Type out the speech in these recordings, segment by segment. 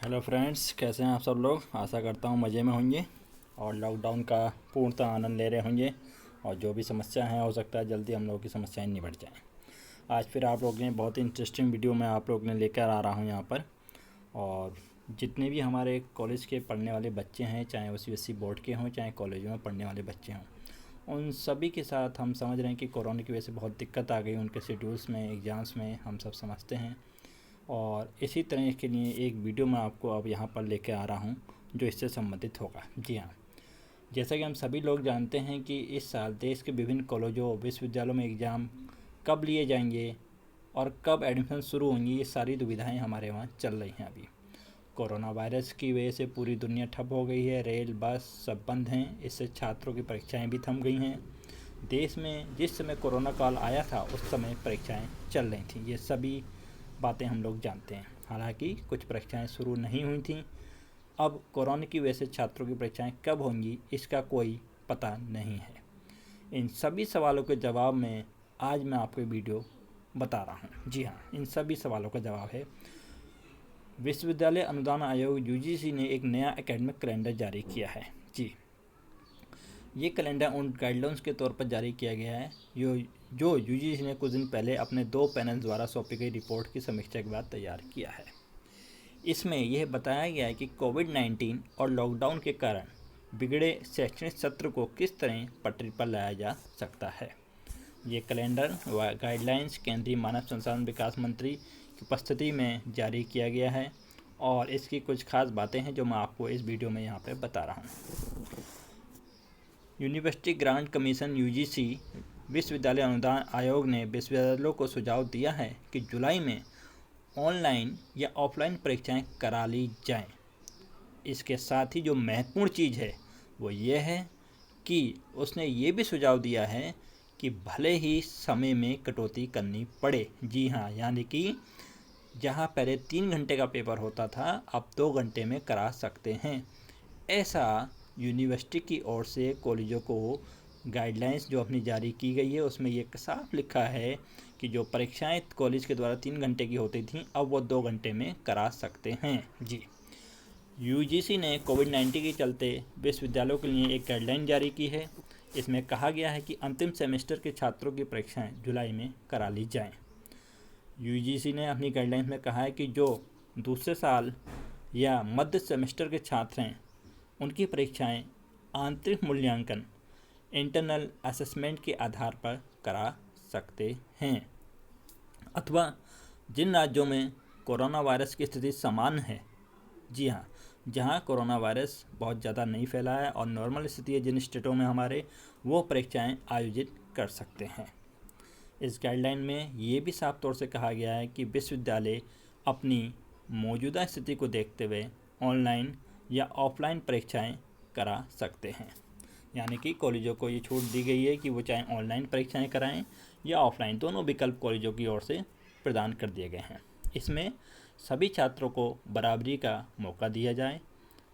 Hello friends, कैसे हैं आप सब लोग। आशा करता हूँ मज़े में होंगे और लॉकडाउन का पूर्णतः आनंद ले रहे होंगे। और जो भी समस्या है हो सकता है जल्दी हम लोगों की समस्याएं निपट जाएं। आज फिर आप लोग ने बहुत ही इंटरेस्टिंग वीडियो मैं आप लोग ने लेकर आ रहा हूँ यहाँ पर। और जितने भी हमारे कॉलेज के पढ़ने वाले बच्चे हैं, चाहे वो सीबीएसई बोर्ड के हों चाहे कॉलेजों में पढ़ने वाले बच्चे हों, उन सभी के साथ हम समझ रहे हैं कि कोरोना की वजह से बहुत दिक्कत आ गई उनके शेड्यूल्स में, एग्ज़ाम्स में, हम सब समझते हैं। और इसी तरह के लिए एक वीडियो मैं आपको अब यहाँ पर लेके आ रहा हूँ जो इससे संबंधित होगा। जी हाँ, जैसा कि हम सभी लोग जानते हैं कि इस साल देश के विभिन्न कॉलेजों विश्वविद्यालयों में एग्ज़ाम कब लिए जाएंगे और कब एडमिशन शुरू होंगी, ये सारी दुविधाएं हमारे वहाँ चल रही हैं। अभी कोरोना वायरस की वजह से पूरी दुनिया ठप हो गई है, रेल बस सब बंद हैं, इससे छात्रों की परीक्षाएं भी थम गई हैं। देश में जिस समय कोरोना काल आया था उस समय परीक्षाएं चल रही थी, ये सभी बातें हम लोग जानते हैं। हालांकि कुछ परीक्षाएं शुरू नहीं हुई थीं। अब कोरोना की वजह से छात्रों की परीक्षाएं कब होंगी इसका कोई पता नहीं है। इन सभी सवालों के जवाब में आज मैं आपको वीडियो बता रहा हूं। जी हाँ, इन सभी सवालों का जवाब है। विश्वविद्यालय अनुदान आयोग यूजीसी ने एक नया एकेडमिक कैलेंडर जारी किया है। जी, ये कैलेंडर उन गाइडलाइंस के तौर पर जारी किया गया है जो यूजीसी ने कुछ दिन पहले अपने 2 पैनल द्वारा सौंपी गई रिपोर्ट की समीक्षा के बाद तैयार किया है। इसमें यह बताया गया है कि कोविड-19 और लॉकडाउन के कारण बिगड़े शैक्षणिक सत्र को किस तरह पटरी पर लाया जा सकता है। ये कैलेंडर व गाइडलाइंस केंद्रीय मानव संसाधन विकास मंत्री की उपस्थिति में जारी किया गया है और इसकी कुछ खास बातें हैं जो मैं आपको इस वीडियो में यहाँ पे बता रहा हूँ। यूनिवर्सिटी ग्रांट कमीशन यूजीसी विश्वविद्यालय अनुदान आयोग ने विश्वविद्यालयों को सुझाव दिया है कि जुलाई में ऑनलाइन या ऑफलाइन परीक्षाएं करा ली जाएं। इसके साथ ही जो महत्वपूर्ण चीज़ है वो ये है कि उसने ये भी सुझाव दिया है कि भले ही समय में कटौती करनी पड़े। जी हाँ, यानी कि जहाँ पहले 3 घंटे का पेपर होता था अब 2 घंटे में करा सकते हैं। ऐसा यूनिवर्सिटी की ओर से कॉलेजों को गाइडलाइंस जो अपनी जारी की गई है उसमें ये साफ लिखा है कि जो परीक्षाएं कॉलेज के द्वारा 3 घंटे की होती थीं अब वो 2 घंटे में करा सकते हैं। जी, यूजीसी ने कोविड-19 के चलते विश्वविद्यालयों के लिए एक गाइडलाइन जारी की है। इसमें कहा गया है कि अंतिम सेमेस्टर के छात्रों की परीक्षाएं जुलाई में करा ली जाएं। यूजीसी ने अपनी गाइडलाइंस में कहा है कि जो दूसरे साल या मध्य सेमेस्टर के छात्र हैं उनकी परीक्षाएं आंतरिक मूल्यांकन इंटरनल असेसमेंट के आधार पर करा सकते हैं, अथवा जिन राज्यों में कोरोना वायरस की स्थिति समान है, जी हाँ, जहाँ कोरोना वायरस बहुत ज़्यादा नहीं फैला है और नॉर्मल स्थिति है जिन स्टेटों में हमारे, वो परीक्षाएं आयोजित कर सकते हैं। इस गाइडलाइन में ये भी साफ तौर से कहा गया है कि विश्वविद्यालय अपनी मौजूदा स्थिति को देखते हुए ऑनलाइन या ऑफलाइन परीक्षाएं करा सकते हैं। यानी कि कॉलेजों को ये छूट दी गई है कि वो चाहे ऑनलाइन परीक्षाएं कराएं या ऑफलाइन, दोनों विकल्प कॉलेजों की ओर से प्रदान कर दिए गए हैं। इसमें सभी छात्रों को बराबरी का मौका दिया जाए।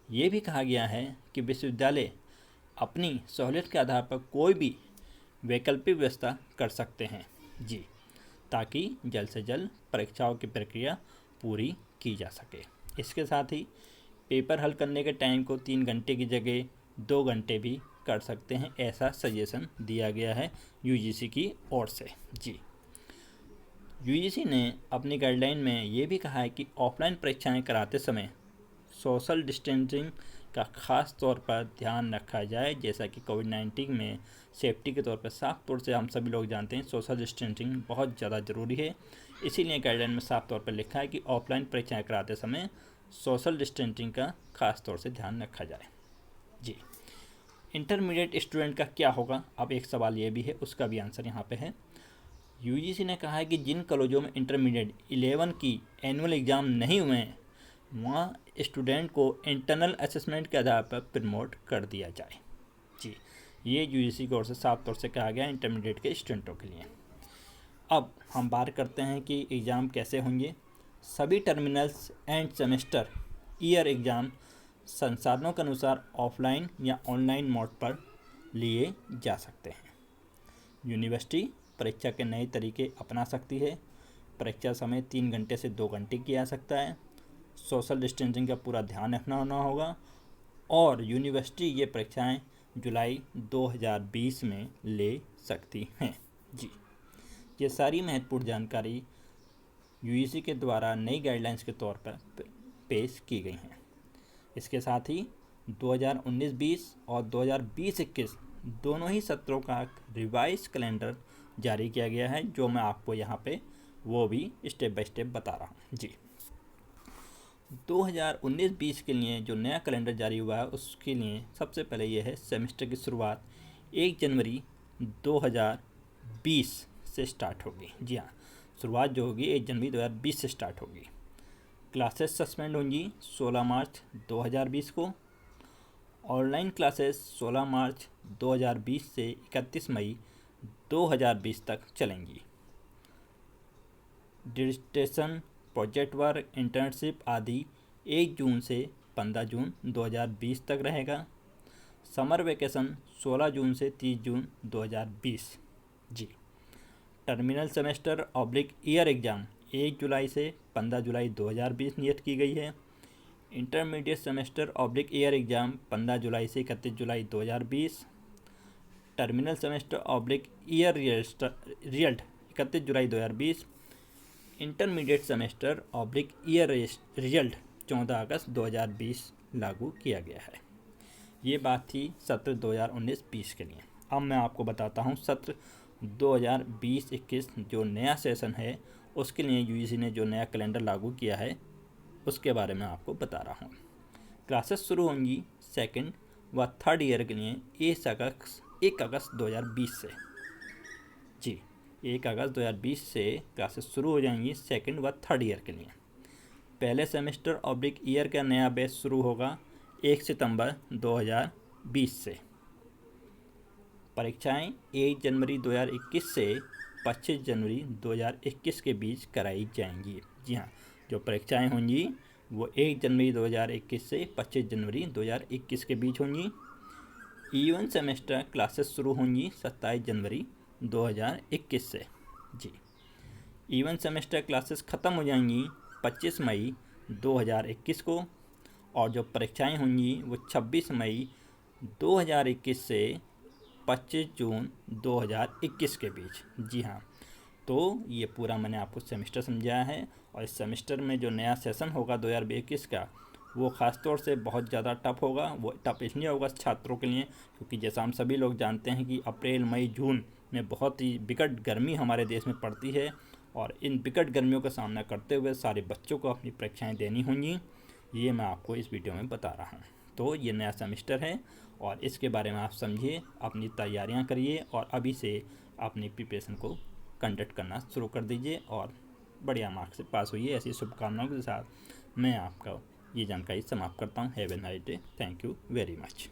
ये भी कहा गया है कि विश्वविद्यालय अपनी सहूलियत के आधार पर कोई भी वैकल्पिक व्यवस्था कर सकते हैं, जी, ताकि जल्द से जल्द परीक्षाओं की प्रक्रिया पूरी की जा सके। इसके साथ ही पेपर हल करने के टाइम को 3 घंटे की जगह 2 घंटे भी कर सकते हैं, ऐसा सजेशन दिया गया है यूजीसी की ओर से। जी, यूजीसी ने अपनी गाइडलाइन में ये भी कहा है कि ऑफलाइन परीक्षाएं कराते समय सोशल डिस्टेंसिंग का खास तौर पर ध्यान रखा जाए। जैसा कि कोविड-19 में सेफ्टी के तौर पर साफ तौर से हम सभी लोग जानते हैं सोशल डिस्टेंसिंग बहुत ज़्यादा ज़रूरी है। इसीलिए गाइडलाइन में साफ तौर पर लिखा है कि ऑफलाइन परीक्षाएं कराते समय सोशल डिस्टेंसिंग का खास तौर से ध्यान रखा जाए। जी, इंटरमीडिएट स्टूडेंट का क्या होगा, अब एक सवाल ये भी है, उसका भी आंसर यहाँ पे है। यूजीसी ने कहा है कि जिन कॉलेजों में इंटरमीडिएट 11 की एनुअल एग्ज़ाम नहीं हुए हैं वहाँ स्टूडेंट को इंटरनल असेसमेंट के आधार पर प्रमोट कर दिया जाए। जी, ये यूजीसी की ओर से साफ तौर से कहा गया इंटरमीडिएट के स्टूडेंटों के लिए। अब हम बात करते हैं कि एग्ज़ाम कैसे होंगे। सभी terminals end semester year exam संसाधनों के अनुसार ऑफलाइन या ऑनलाइन मोड पर लिए जा सकते हैं। यूनिवर्सिटी परीक्षा के नए तरीके अपना सकती है। परीक्षा समय 3 घंटे से 2 घंटे किया जा सकता है। सोशल डिस्टेंसिंग का पूरा ध्यान रखना होगा और यूनिवर्सिटी ये परीक्षाएं जुलाई 2020 में ले सकती हैं। जी, ये सारी महत्वपूर्ण जानकारी यूजीसी के द्वारा नई गाइडलाइंस के तौर पर पेश की गई हैं। इसके साथ ही 2019-20 और 2020-21 दोनों ही सत्रों का रिवाइज कैलेंडर जारी किया गया है, जो मैं आपको यहाँ पे वो भी स्टेप बाय स्टेप बता रहा हूँ। जी, 2019-20 के लिए जो नया कैलेंडर जारी हुआ है उसके लिए सबसे पहले ये है सेमेस्टर की शुरुआत 1 जनवरी 2020 से स्टार्ट होगी। जी हाँ, शुरुआत जो होगी 1 जनवरी 2020 से स्टार्ट होगी। क्लासेस सस्पेंड होंगी 16 मार्च 2020 को। ऑनलाइन क्लासेस 16 मार्च 2020 से 31 मई 2020 तक चलेंगी। डिस्टेंस, प्रोजेक्ट वर्क, इंटर्नशिप आदि 1 जून से 15 जून 2020 तक रहेगा। समर वेकेशन 16 जून से 30 जून 2020। जी, terminal semester oblique year exam 1 जुलाई से 15 जुलाई 2020 नियत की गई है। Intermediate semester oblique year exam 15 जुलाई से 31 जुलाई 2020। Terminal semester oblique year result 31 जुलाई 2020। Intermediate semester oblique year result 14 अगस्त 2020 लागू किया गया है। ये बात थी सत्र 2019-20 के लिए। अब मैं आपको बताता हूँ सत्र 2020-21 जो नया सेशन है उसके लिए यूजीसी ने जो नया कैलेंडर लागू किया है उसके बारे में आपको बता रहा हूँ। क्लासेस शुरू होंगी 2nd व 3rd ईयर के लिए 1 अगस्त 2020 से। जी, 1 अगस्त 2020 से क्लासेस शुरू हो जाएंगी 2nd व 3rd ईयर के लिए। पहले सेमेस्टर ऑब्लिक ईयर का नया बैच शुरू होगा 1 सितंबर 2020 से। परीक्षाएं 1 जनवरी 2021 से 25 जनवरी 2021 के बीच कराई जाएंगी। जी हाँ, जो परीक्षाएं होंगी वो 1 जनवरी 2021 से 25 जनवरी 2021 के बीच होंगी। इवन सेमेस्टर क्लासेस शुरू होंगी 27 जनवरी 2021 से। जी, इवन सेमेस्टर क्लासेस ख़त्म हो जाएंगी 25 मई 2021 को और जो परीक्षाएं होंगी वो 26 मई 2021 से 25 जून 2021 के बीच। जी हाँ, तो ये पूरा मैंने आपको सेमेस्टर समझाया है और इस सेमेस्टर में जो नया सेशन होगा 2021 का वो ख़ास तौर से बहुत ज़्यादा टफ होगा। वो टफ इसलिए होगा छात्रों के लिए क्योंकि जैसा हम सभी लोग जानते हैं कि अप्रैल, मई, जून में बहुत ही विकट गर्मी हमारे देश में पड़ती है और इन विकट गर्मियों का सामना करते हुए सारे बच्चों को अपनी परीक्षाएँ देनी होंगी। ये मैं आपको इस वीडियो में बता रहा हूँ। तो ये नया सेमेस्टर है और इसके बारे में आप समझिए, अपनी तैयारियां करिए और अभी से अपनी प्रिपरेशन को कंडक्ट करना शुरू कर दीजिए और बढ़िया मार्क्स से पास होइए। ऐसी शुभकामनाओं के साथ मैं आपका ये जानकारी समाप्त करता हूँ। Have a nice day. Thank you very much.